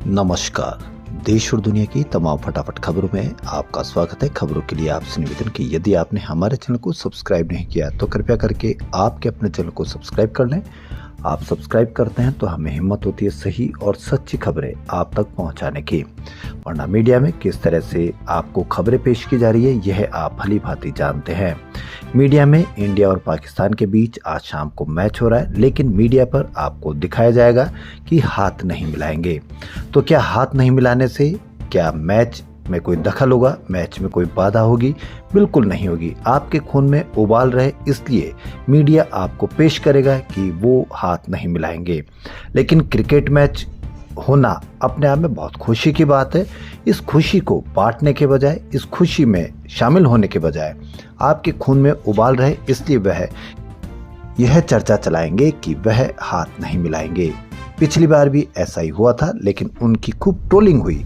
नमस्कार। देश और दुनिया की तमाम फटाफट खबरों में आपका स्वागत है। खबरों के लिए आपसे निवेदन कि यदि आपने हमारे चैनल को सब्सक्राइब नहीं किया तो कृपया करके आपके अपने चैनल को सब्सक्राइब कर लें। आप सब्सक्राइब करते हैं तो हमें हिम्मत होती है सही और सच्ची खबरें आप तक पहुंचाने की। वरना मीडिया में किस तरह से आपको खबरें पेश की जा रही है यह आप भली भांति जानते हैं। मीडिया में इंडिया और पाकिस्तान के बीच आज शाम को मैच हो रहा है, लेकिन मीडिया पर आपको दिखाया जाएगा कि हाथ नहीं मिलाएंगे। तो क्या हाथ नहीं मिलाने से क्या मैच में कोई दखल होगा, मैच में कोई बाधा होगी? बिल्कुल नहीं होगी। आपके खून में उबाल रहे इसलिए मीडिया आपको पेश करेगा कि वो हाथ नहीं मिलाएंगे। लेकिन क्रिकेट मैच होना अपने आप में बहुत खुशी की बात है। इस खुशी को बांटने के बजाय, इस खुशी में शामिल होने के बजाय आपके खून में उबाल रहे इसलिए वह यह चर्चा चलाएंगे कि वह हाथ नहीं मिलाएंगे। पिछली बार भी ऐसा ही हुआ था, लेकिन उनकी खूब ट्रोलिंग हुई,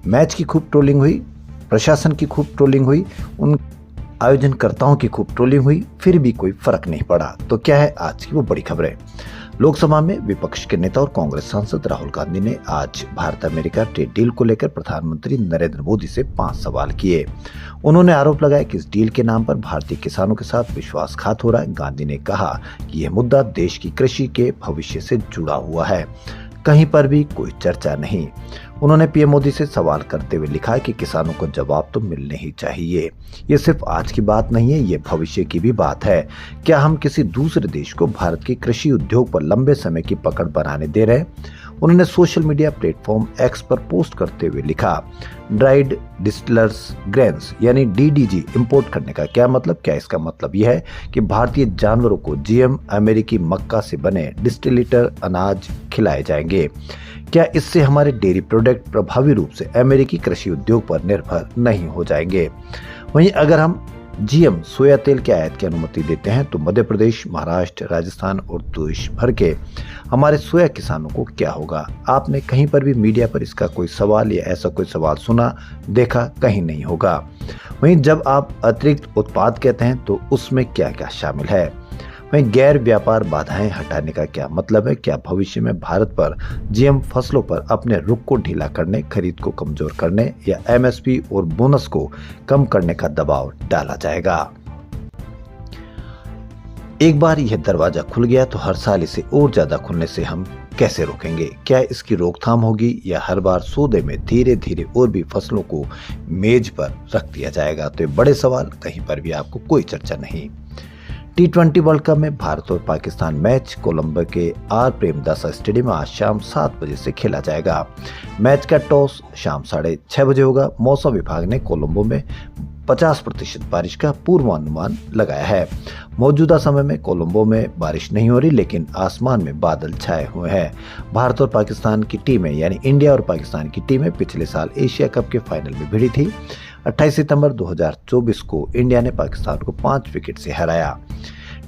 मैच की खूब ट्रोलिंग हुई, प्रशासन की खूब ट्रोलिंग हुई, उन आयोजनकर्ताओं की खूब ट्रोलिंग हुई, फिर भी कोई फर्क नहीं पड़ा। तो क्या है आज की वो बड़ी खबरें? लोकसभा में विपक्ष के नेता और कांग्रेस सांसद राहुल गांधी ने आज भारत अमेरिका ट्रेड डील को लेकर प्रधानमंत्री नरेंद्र मोदी से 5 सवाल किए। उन्होंने आरोप लगाया कि इस डील के नाम पर भारतीय किसानों के साथ विश्वासघात हो रहा है। गांधी ने कहा कि यह मुद्दा देश की कृषि के भविष्य से जुड़ा हुआ है, कहीं पर भी कोई चर्चा नहीं। उन्होंने पीएम मोदी से सवाल करते हुए लिखा कि किसानों को जवाब तो मिलने ही चाहिए। ये सिर्फ आज की बात नहीं है, ये भविष्य की भी बात है। क्या हम किसी दूसरे देश को भारत के कृषि उद्योग पर लंबे समय की पकड़ बनाने दे रहे हैं? उन्होंने सोशल मीडिया प्लेटफॉर्म एक्स पर पोस्ट करते हुए लिखा, ड्राइड डिस्टिलर्स ग्रेन्स यानी डीडीजी इंपोर्ट करने का क्या मतलब? क्या इसका मतलब यह है कि भारतीय जानवरों को जीएम अमेरिकी मक्का से बने डिस्टिलेटर अनाज खिलाए जाएंगे? क्या इससे हमारे डेयरी प्रोडक्ट प्रभावी रूप से अमेरिकी कृषि उद्योग पर निर्भर नहीं हो जाएंगे? वहीं अगर हम जीएम सोया तेल के आयात की अनुमति देते हैं तो मध्य प्रदेश, महाराष्ट्र, राजस्थान और देश भर के हमारे सोया किसानों को क्या होगा? आपने कहीं पर भी मीडिया पर इसका कोई सवाल या ऐसा कोई सवाल सुना, देखा? कहीं नहीं होगा। वहीं जब आप अतिरिक्त उत्पाद कहते हैं तो उसमें क्या क्या शामिल है? वहीं गैर व्यापार बाधाएं हटाने का क्या मतलब है? क्या भविष्य में भारत पर जीएम फसलों पर अपने रुख को ढीला करने, खरीद को कमजोर करने या एमएसपी और बोनस को कम करने का दबाव डाला जाएगा? एक बार यह दरवाजा खुल गया तो हर साल इसे और ज्यादा खुलने से हम कैसे रोकेंगे? क्या इसकी रोकथाम होगी या हर बार सौदे में धीरे धीरे और भी फसलों को मेज पर रख दिया जाएगा? तो ये बड़े सवाल, कहीं पर भी आपको कोई चर्चा नहीं। T20 वर्ल्ड कप में भारत और पाकिस्तान मैच कोलंबो के आर प्रेमदासा स्टेडियम में आज शाम 7 बजे से खेला जाएगा। मैच का टॉस शाम 6:30 बजे होगा। मौसम विभाग ने कोलंबो में 50% बारिश का पूर्वानुमान लगाया है। मौजूदा समय में कोलंबो में बारिश नहीं हो रही, लेकिन आसमान में बादल छाए हुए हैं। भारत और पाकिस्तान की टीमें यानी इंडिया और पाकिस्तान की टीमें पिछले साल एशिया कप के फाइनल में भिड़ी थी। 28 सितंबर 2024 को इंडिया ने पाकिस्तान को 5 विकेट से हराया।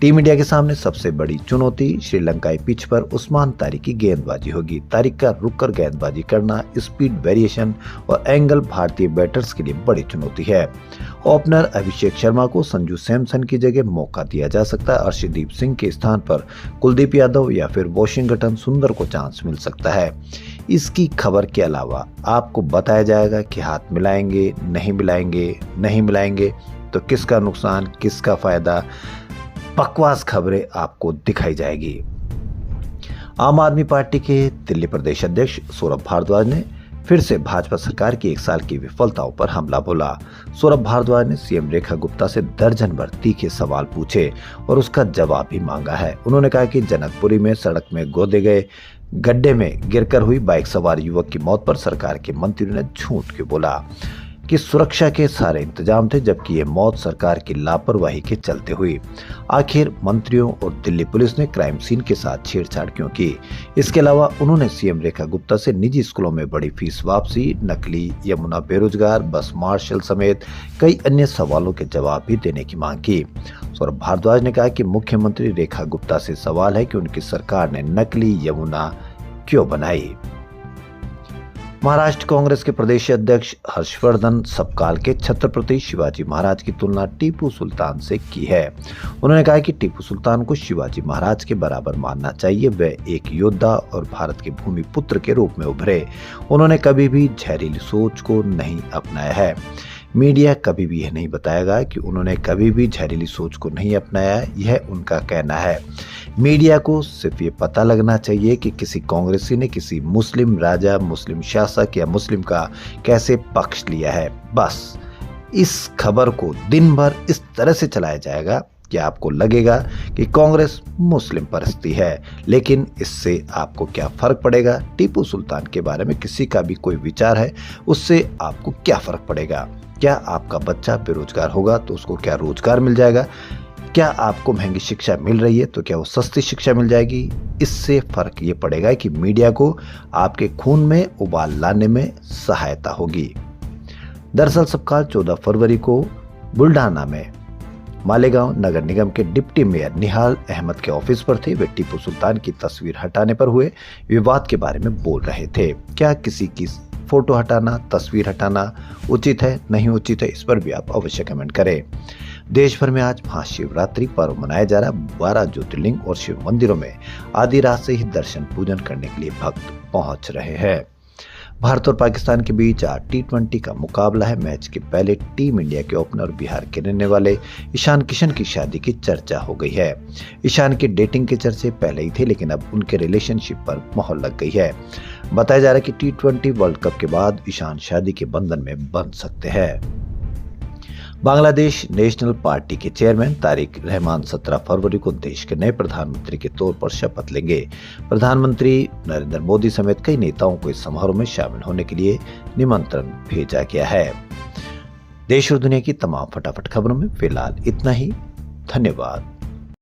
टीम इंडिया के सामने सबसे बड़ी चुनौती श्रीलंकाई पिच पर उस्मान तारिक की गेंदबाजी होगी। तारिक का रुककर गेंदबाजी करना, स्पीड वेरिएशन और एंगल भारतीय बैटर्स के लिए बड़ी चुनौती है। ओपनर अभिषेक शर्मा को संजू सैमसन की जगह मौका दिया जा सकता है। अर्शदीप सिंह के स्थान पर कुलदीप यादव या फिर वॉशिंगटन सुंदर को चांस मिल सकता है। इसकी खबर के अलावा आपको बताया जाएगा कि हाथ मिलाएंगे, नहीं मिलाएंगे, नहीं मिलाएंगे तो किसका नुकसान, किसका फायदा, बकवास खबरें आपको दिखाई जाएगी। आम आदमी पार्टी के दिल्ली प्रदेश अध्यक्ष सौरभ भारद्वाज ने फिर से भाजपा सरकार की 1 साल की विफलताओं पर हमला बोला। सौरभ भारद्वाज ने सीएम रेखा गुप्ता से दर्जन भर तीखे सवाल पूछे और उसका जवाब भी मांगा है। उन्होंने कहा कि जनकपुरी में सड़क में गोदे गए गड्ढे में गिरकर हुई बाइक सवार युवक की मौत पर सरकार के मंत्रियों ने झूठ क्यों बोला कि सुरक्षा के सारे इंतजाम थे, जबकि ये मौत सरकार की लापरवाही के चलते हुई। आखिर मंत्रियों और दिल्ली पुलिस ने क्राइम सीन के साथ छेड़छाड़ क्यों की? इसके अलावा उन्होंने सीएम रेखा गुप्ता से निजी स्कूलों में बड़ी फीस वापसी, नकली यमुना बेरोजगार बस मार्शल समेत कई अन्य सवालों के जवाब भी देने की मांग की। सौरभ भारद्वाज ने कहा कि मुख्यमंत्री रेखा गुप्ता से सवाल है कि उनकी सरकार ने नकली यमुना क्यों बनाई। महाराष्ट्र कांग्रेस के प्रदेश अध्यक्ष हर्षवर्धन सबकाल के छत्रपति शिवाजी महाराज की तुलना टीपू सुल्तान से की है। उन्होंने कहा कि टीपू सुल्तान को शिवाजी महाराज के बराबर मानना चाहिए। वे एक योद्धा और भारत के भूमि पुत्र के रूप में उभरे। उन्होंने कभी भी जहरीली सोच को नहीं अपनाया है। मीडिया कभी भी यह नहीं बताएगा कि उन्होंने कभी भी जहरीली सोच को नहीं अपनाया, यह उनका कहना है। मीडिया को सिर्फ ये पता लगना चाहिए कि किसी कांग्रेसी ने किसी मुस्लिम राजा, मुस्लिम शासक या मुस्लिम का कैसे पक्ष लिया है। बस इस खबर को दिन भर इस तरह से चलाया जाएगा कि आपको लगेगा कि कांग्रेस मुस्लिम परस्ती है, लेकिन इससे आपको क्या फर्क पड़ेगा? टीपू सुल्तान के बारे में किसी का भी कोई विचार है, उससे आपको क्या फर्क पड़ेगा? क्या आपका बच्चा बेरोजगार होगा तो उसको क्या रोजगार मिल जाएगा? क्या आपको महंगी शिक्षा मिल रही है तो क्या वो सस्ती शिक्षा मिल जाएगी? इससे फर्क ये पड़ेगा कि मीडिया को आपके खून में उबाल लाने में सहायता होगी। दरअसल सबकाल 14 फरवरी को बुल्ढाना में मालेगांव नगर निगम के डिप्टी मेयर निहाल अहमद के ऑफिस पर थे। वे टीपू सुल्तान की तस्वीर हटाने पर हुए विवाद के बारे में बोल रहे थे। क्या किसी की फोटो हटाना, तस्वीर हटाना उचित है, नहीं उचित है? इस पर भी आप अवश्य कमेंट करें। देश भर में आज महाशिवरात्रि पर्व मनाया जा रहा। 12 ज्योतिर्लिंग और शिव मंदिरों में आधी रात से ही दर्शन पूजन करने के लिए भक्त पहुंच रहे हैं। भारत और पाकिस्तान के बीच आज T20 का मुकाबला है। मैच के पहले टीम इंडिया के ओपनर बिहार के रहने वाले ईशान किशन की शादी की चर्चा हो गई है। ईशान की डेटिंग के चर्चे पहले ही थे, लेकिन अब उनके रिलेशनशिप पर मोहर लग गई है। बताया जा रहा है कि T20 वर्ल्ड कप के बाद ईशान शादी के बंधन में बंध सकते हैं। बांग्लादेश नेशनल पार्टी के चेयरमैन तारिक रहमान 17 फरवरी को देश के नए प्रधानमंत्री के तौर पर शपथ लेंगे। प्रधानमंत्री नरेंद्र मोदी समेत कई नेताओं को इस समारोह में शामिल होने के लिए निमंत्रण भेजा गया है। देश और दुनिया की तमाम फटाफट खबरों में फिलहाल इतना ही। धन्यवाद।